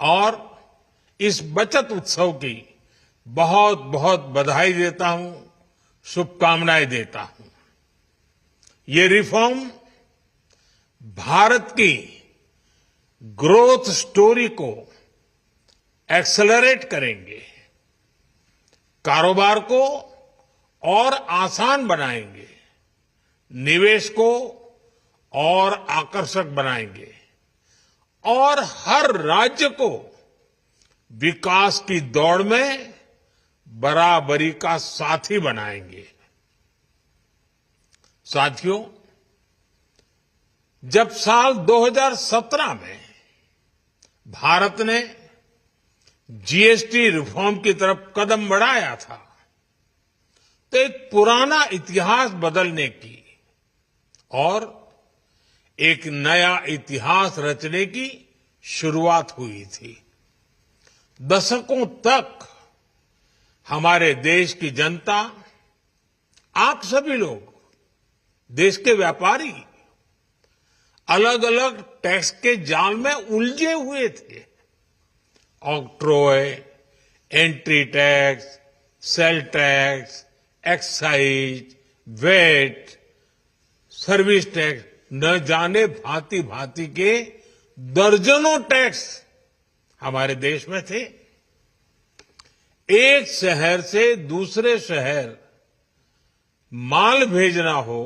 और इस बचत उत्सव की बहुत बहुत बधाई देता हूं, शुभकामनाएं देता हूं। ये रिफॉर्म भारत की ग्रोथ स्टोरी को एक्सेलरेट करेंगे, कारोबार को और आसान बनाएंगे, निवेश को और आकर्षक बनाएंगे और हर राज्य को विकास की दौड़ में बराबरी का साथी बनाएंगे। साथियों, जब साल 2017 में भारत ने जीएसटी रिफॉर्म की तरफ कदम बढ़ाया था, तो एक पुराना इतिहास बदलने की और एक नया इतिहास रचने की शुरुआत हुई थी। दशकों तक हमारे देश की जनता, आप सभी लोग, देश के व्यापारी अलग अलग टैक्स के जाल में उलझे हुए थे। Octroi, entry tax, sale tax, excise, VAT, service tax, न जाने भांति भांति के दर्जनों टैक्स हमारे देश में थे। एक शहर से दूसरे शहर माल भेजना हो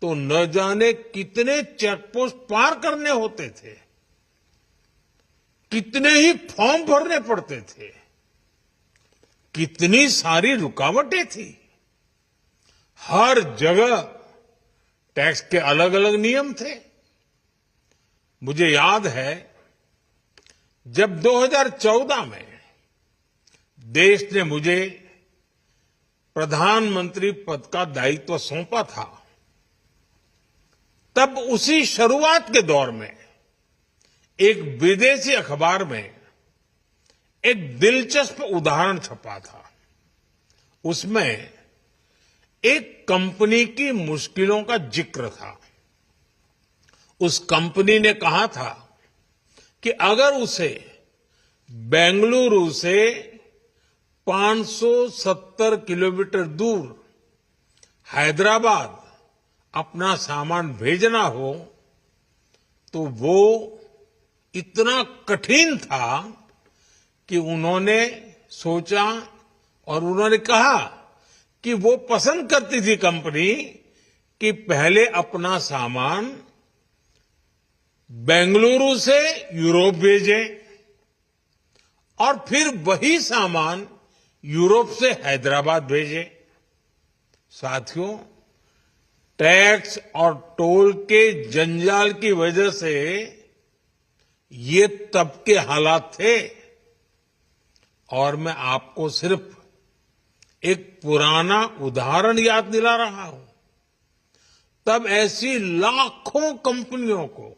तो न जाने कितने चेकपोस्ट पार करने होते थे, कितने ही फॉर्म भरने पड़ते थे, कितनी सारी रुकावटें थी। हर जगह टैक्स के अलग अलग नियम थे। मुझे याद है जब 2014 में देश ने मुझे प्रधानमंत्री पद का दायित्व सौंपा था, तब उसी शुरुआत के दौर में एक विदेशी अखबार में एक दिलचस्प उदाहरण छपा था। उसमें एक कंपनी की मुश्किलों का जिक्र था। उस कंपनी ने कहा था कि अगर उसे बेंगलुरु से 570 किलोमीटर दूर हैदराबाद अपना सामान भेजना हो तो वो इतना कठिन था कि उन्होंने सोचा और उन्होंने कहा कि वो पसंद करती थी कंपनी कि पहले अपना सामान बेंगलुरु से यूरोप भेजे और फिर वही सामान यूरोप से हैदराबाद भेजे। साथियों, टैक्स और टोल के जंजाल की वजह से ये तब के हालात थे और मैं आपको सिर्फ एक पुराना उदाहरण याद दिला रहा हूं। तब ऐसी लाखों कंपनियों को,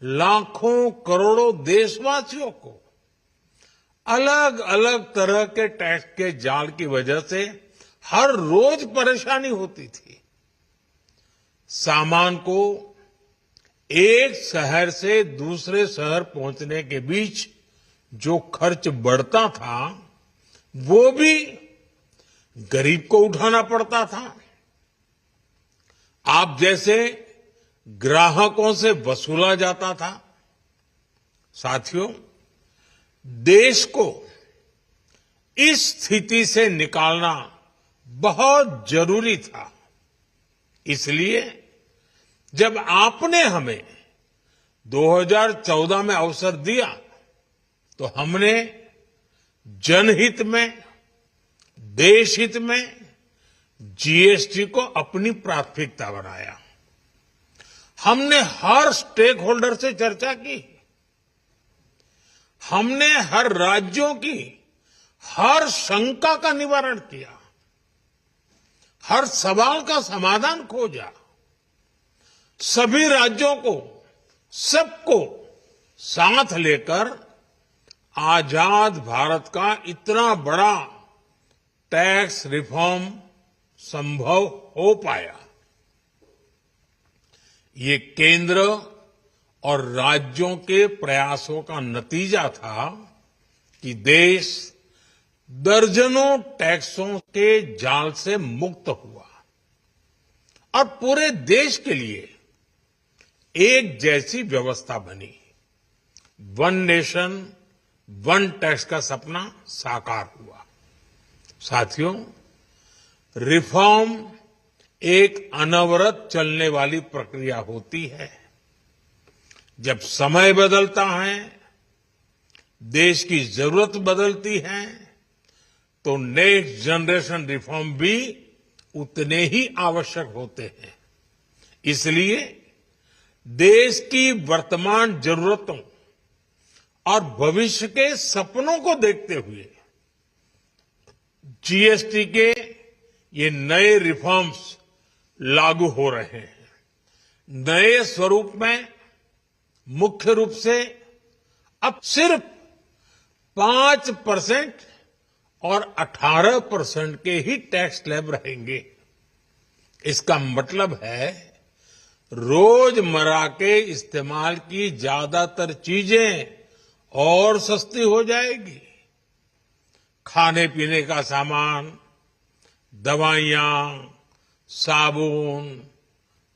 लाखों करोड़ों देशवासियों को अलग अलग तरह के टैक्स के जाल की वजह से हर रोज परेशानी होती थी। सामान को एक शहर से दूसरे शहर पहुंचने के बीच जो खर्च बढ़ता था वो भी गरीब को उठाना पड़ता था। आप जैसे ग्राहकों से वसूला जाता था। साथियों, देश को इस स्थिति से निकालना बहुत जरूरी था। इसलिए जब आपने हमें 2014 में अवसर दिया तो हमने जनहित में, देशहित में जीएसटी को अपनी प्राथमिकता बनाया। हमने हर स्टेक होल्डर से चर्चा की। हमने हर राज्यों की हर शंका का निवारण किया, हर सवाल का समाधान खोजा। सभी राज्यों को, सबको साथ लेकर आजाद भारत का इतना बड़ा टैक्स रिफॉर्म संभव हो पाया। ये केंद्र और राज्यों के प्रयासों का नतीजा था कि देश दर्जनों टैक्सों के जाल से मुक्त हुआ और पूरे देश के लिए एक जैसी व्यवस्था बनी। वन नेशन वन टैक्स का सपना साकार हुआ। साथियों, रिफॉर्म एक अनवरत चलने वाली प्रक्रिया होती है। जब समय बदलता है, देश की जरूरत बदलती है, तो नेक्स्ट जनरेशन रिफॉर्म भी उतने ही आवश्यक होते हैं। इसलिए देश की वर्तमान जरूरतों और भविष्य के सपनों को देखते हुए जीएसटी के ये नए रिफॉर्म्स लागू हो रहे हैं। नए स्वरूप में मुख्य रूप से अब सिर्फ 5% और 18% के ही टैक्स स्लैब रहेंगे। इसका मतलब है रोजमर्रा के इस्तेमाल की ज्यादातर चीजें और सस्ती हो जाएगी। खाने पीने का सामान, दवाइयां, साबुन,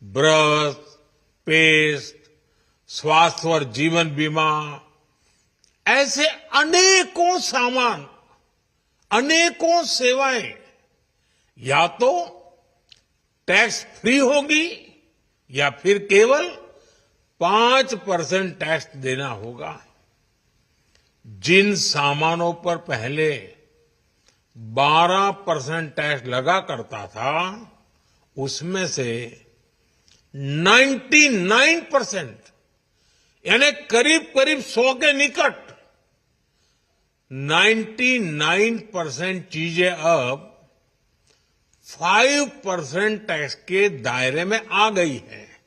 ब्रश, पेस्ट, स्वास्थ्य और जीवन बीमा, ऐसे अनेकों सामान, अनेकों सेवाएं या तो टैक्स फ्री होगी या फिर केवल 5% टैक्स देना होगा। जिन सामानों पर पहले 12% टैक्स लगा करता था, उसमें से 99% यानी करीब करीब 100 के निकट 99% चीजें अब 5% टैक्स के दायरे में आ गई है।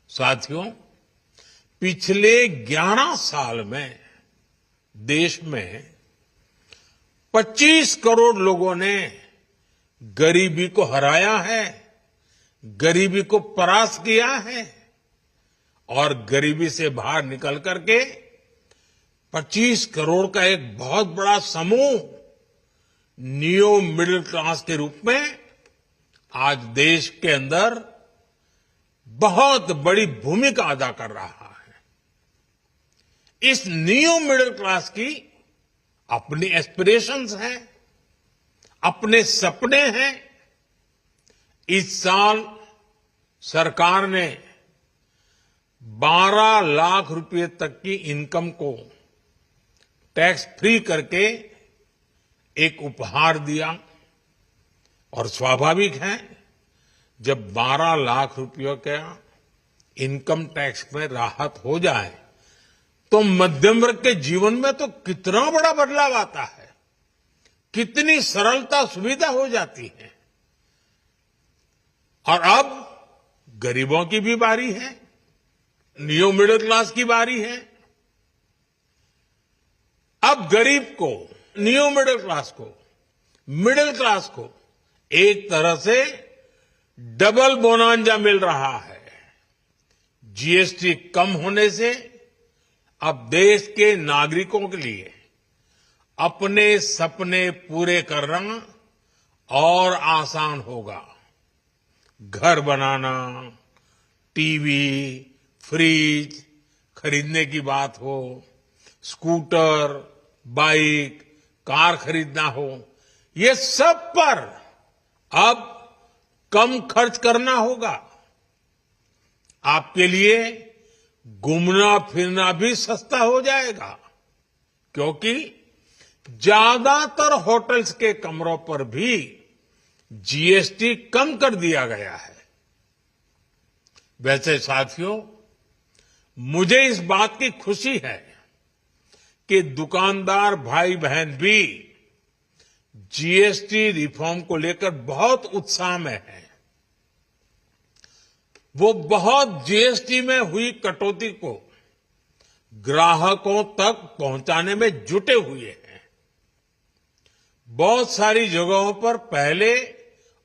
साथियों, पिछले 11 साल में देश में 25 करोड़ लोगों ने गरीबी को हराया है, गरीबी को परास्त किया है और गरीबी से बाहर निकल करके 25 करोड़ का एक बहुत बड़ा समूह नियो मिडिल क्लास के रूप में आज देश के अंदर बहुत बड़ी भूमिका अदा कर रहा है। इस नियो मिडिल क्लास की अपनी एस्पिरेशंस हैं, अपने सपने हैं। इस साल सरकार ने 12 लाख रुपए तक की इनकम को टैक्स फ्री करके एक उपहार दिया और स्वाभाविक है, जब 12 लाख रुपयों का इनकम टैक्स में राहत हो जाए तो मध्यम वर्ग के जीवन में तो कितना बड़ा बदलाव आता है, कितनी सरलता सुविधा हो जाती है। और अब गरीबों की भी बारी है, नियो मिडिल क्लास की बारी है। अब गरीब को, नियो मिडिल क्लास को एक तरह से डबल बोनांजा मिल रहा है। जीएसटी कम होने से अब देश के नागरिकों के लिए अपने सपने पूरे करना और आसान होगा। घर बनाना, टीवी, फ्रिज खरीदने की बात हो, स्कूटर, बाइक, कार खरीदना हो, ये सब पर अब कम खर्च करना होगा। आपके लिए घूमना फिरना भी सस्ता हो जाएगा, क्योंकि ज्यादातर होटल्स के कमरों पर भी जीएसटी कम कर दिया गया है। वैसे साथियों, मुझे इस बात की खुशी है कि दुकानदार भाई बहन भी जीएसटी रिफॉर्म को लेकर बहुत उत्साह में हैं। वो बहुत जीएसटी में हुई कटौती को ग्राहकों तक पहुंचाने में जुटे हुए हैं। बहुत सारी जगहों पर पहले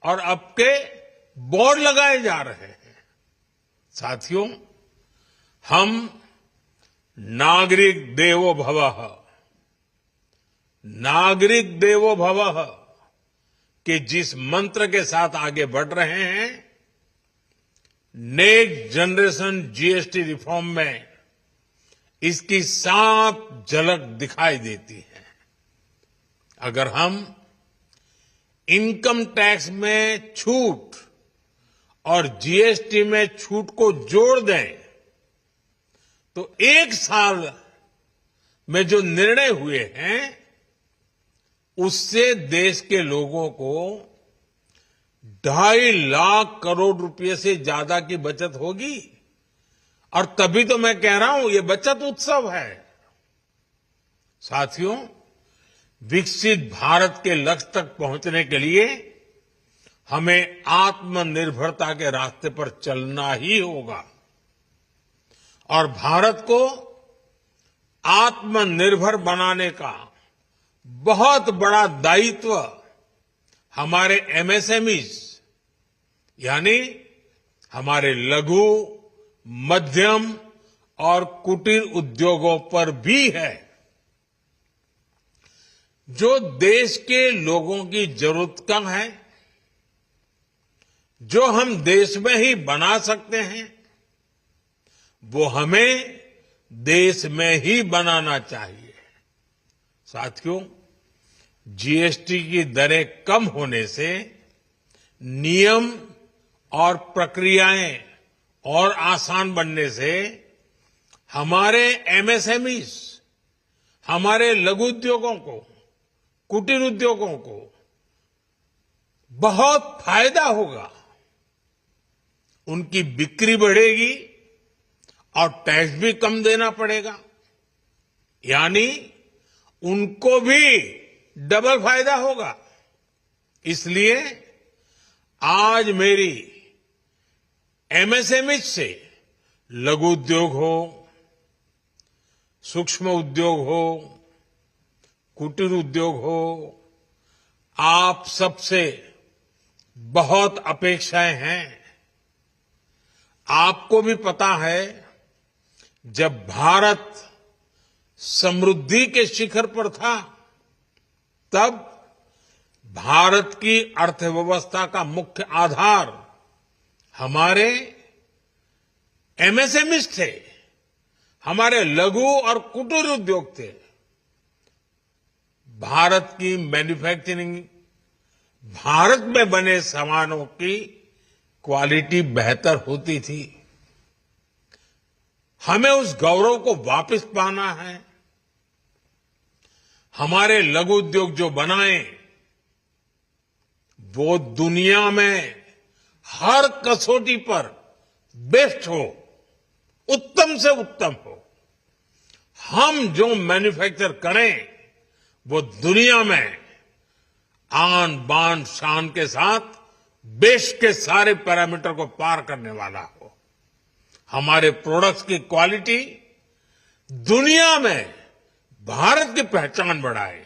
और अब के बोर्ड लगाए जा रहे हैं। साथियों, हम नागरिक देवो भवः, नागरिक देवो भवः के जिस मंत्र के साथ आगे बढ़ रहे हैं, नेक्स्ट जनरेशन जीएसटी रिफॉर्म में इसकी साफ झलक दिखाई देती है। अगर हम इनकम टैक्स में छूट और जीएसटी में छूट को जोड़ दें तो एक साल में जो निर्णय हुए हैं उससे देश के लोगों को 2.5 लाख करोड़ रुपए से ज्यादा की बचत होगी। और तभी तो मैं कह रहा हूं ये बचत उत्सव है। साथियों, विकसित भारत के लक्ष्य तक पहुंचने के लिए हमें आत्मनिर्भरता के रास्ते पर चलना ही होगा और भारत को आत्मनिर्भर बनाने का बहुत बड़ा दायित्व हमारे एमएसएमईज यानी हमारे लघु, मध्यम और कुटीर उद्योगों पर भी है, जो देश के लोगों की जरूरत कम है, जो हम देश में ही बना सकते हैं, वो हमें देश में ही बनाना चाहिए। साथियों, जीएसटी की दरें कम होने से नियम और प्रक्रियाएं और आसान बनने से हमारे एमएसएमईज, हमारे लघु उद्योगों को, कुटीर उद्योगों को बहुत फायदा होगा। उनकी बिक्री बढ़ेगी और टैक्स भी कम देना पड़ेगा, यानी उनको भी डबल फायदा होगा। इसलिए आज मेरी एमएसएमई से लघु उद्योग हो, सूक्ष्म उद्योग हो, कुटीर उद्योग हो, आप सबसे बहुत अपेक्षाएं हैं। आपको भी पता है, जब भारत समृद्धि के शिखर पर था तब भारत की अर्थव्यवस्था का मुख्य आधार हमारे एमएसएमईज थे, हमारे लघु और कुटीर उद्योग थे। भारत की मैन्युफैक्चरिंग, भारत में बने सामानों की क्वालिटी बेहतर होती थी। हमें उस गौरव को वापस पाना है। हमारे लघु उद्योग जो बनाए वो दुनिया में हर कसौटी पर बेस्ट हो, उत्तम से उत्तम हो। हम जो मैन्युफैक्चर करें वो दुनिया में आन बान शान के साथ बेस्ट के सारे पैरामीटर को पार करने वाला हो। हमारे प्रोडक्ट्स की क्वालिटी दुनिया में भारत की पहचान बढ़ाए,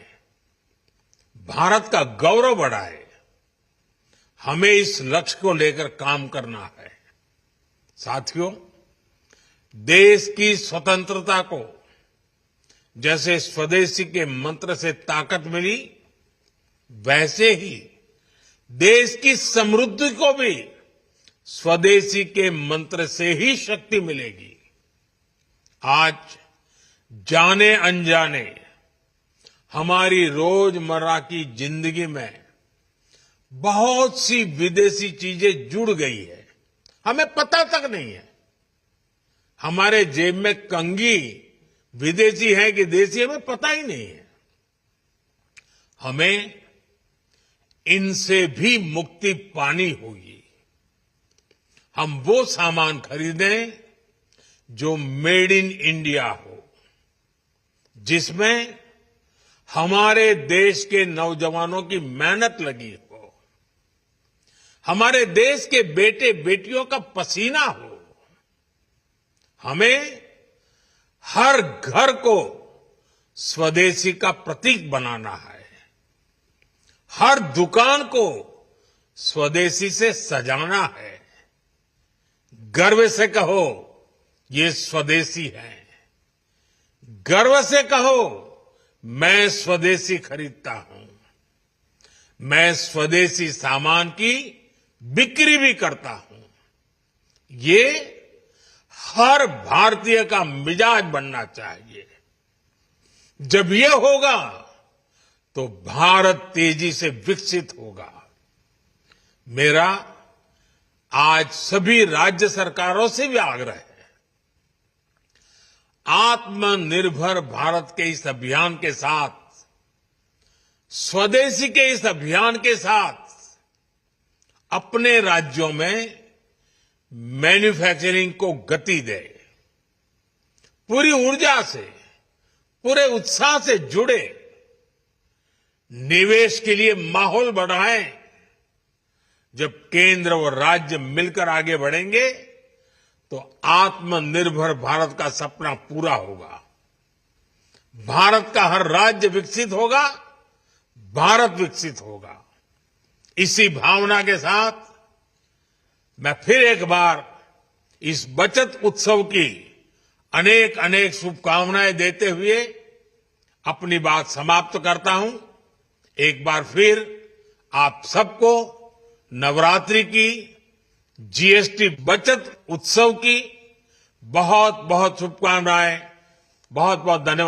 भारत का गौरव बढ़ाए। हमें इस लक्ष्य को लेकर काम करना है। साथियों, देश की स्वतंत्रता को जैसे स्वदेशी के मंत्र से ताकत मिली, वैसे ही देश की समृद्धि को भी स्वदेशी के मंत्र से ही शक्ति मिलेगी। आज जाने अनजाने हमारी रोजमर्रा की जिंदगी में बहुत सी विदेशी चीजें जुड़ गई है, हमें पता तक नहीं है। हमारे जेब में कंघी विदेशी है कि देसी, हमें पता ही नहीं है। हमें इनसे भी मुक्ति पानी होगी। हम वो सामान खरीदें जो मेड इन इंडिया हो, जिसमें हमारे देश के नौजवानों की मेहनत लगी हो, हमारे देश के बेटे बेटियों का पसीना हो। हमें हर घर को स्वदेशी का प्रतीक बनाना है, हर दुकान को स्वदेशी से सजाना है। गर्व से कहो, ये स्वदेशी हैं। गर्व से कहो, मैं स्वदेशी खरीदता हूं। मैं स्वदेशी सामान की बिक्री भी करता हूं। ये हर भारतीय का मिजाज बनना चाहिए। जब ये होगा तो भारत तेजी से विकसित होगा। मेरा आज सभी राज्य सरकारों से भी आग्रह है, आत्मनिर्भर भारत के इस अभियान के साथ, स्वदेशी के इस अभियान के साथ अपने राज्यों में मैन्युफैक्चरिंग को गति दे। पूरी ऊर्जा से, पूरे उत्साह से जुड़े, निवेश के लिए माहौल बढ़ाएं। जब केंद्र और राज्य मिलकर आगे बढ़ेंगे तो आत्मनिर्भर भारत का सपना पूरा होगा। भारत का हर राज्य विकसित होगा, भारत विकसित होगा। इसी भावना के साथ मैं फिर एक बार इस बचत उत्सव की अनेक अनेक शुभकामनाएं देते हुए अपनी बात समाप्त करता हूं। एक बार फिर आप सबको नवरात्रि की, जीएसटी बचत उत्सव की बहुत बहुत शुभकामनाएं, बहुत बहुत धन्यवाद।